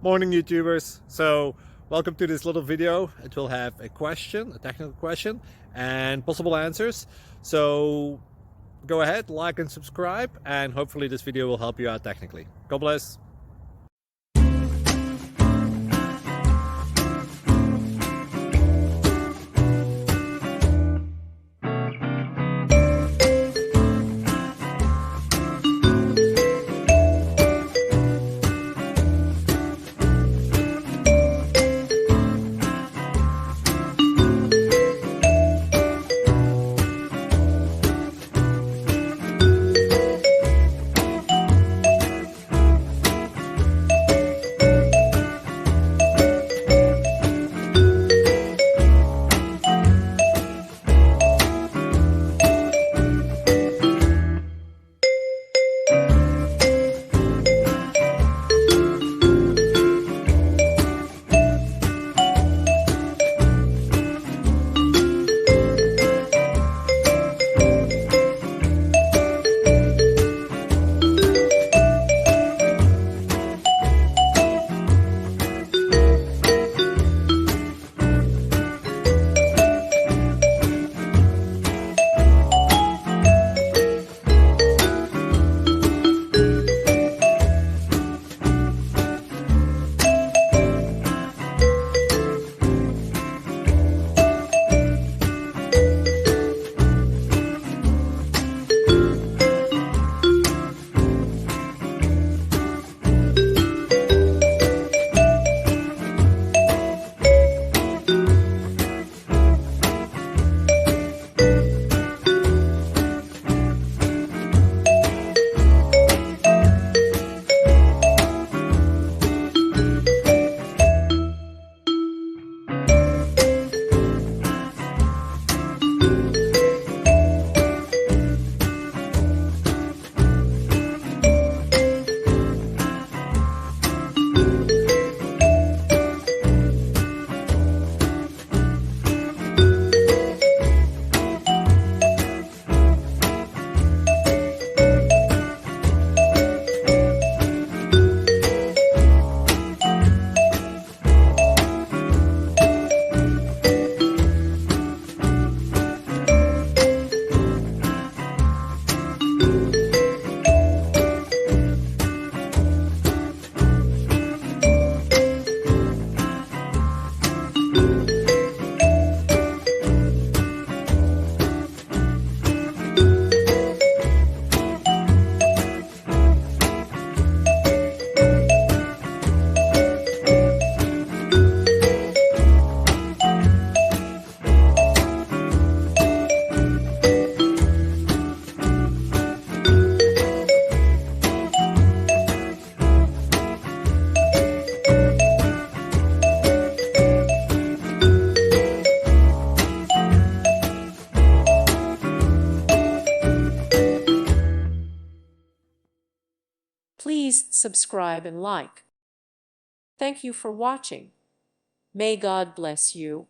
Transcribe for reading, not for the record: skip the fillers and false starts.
Morning YouTubers. So welcome to this little video. It will have a question, a technical question, and possible answers. So go ahead, like and subscribe, and hopefully this video will help you out technically. God bless. Please subscribe and like. Thank you for watching. May God bless you.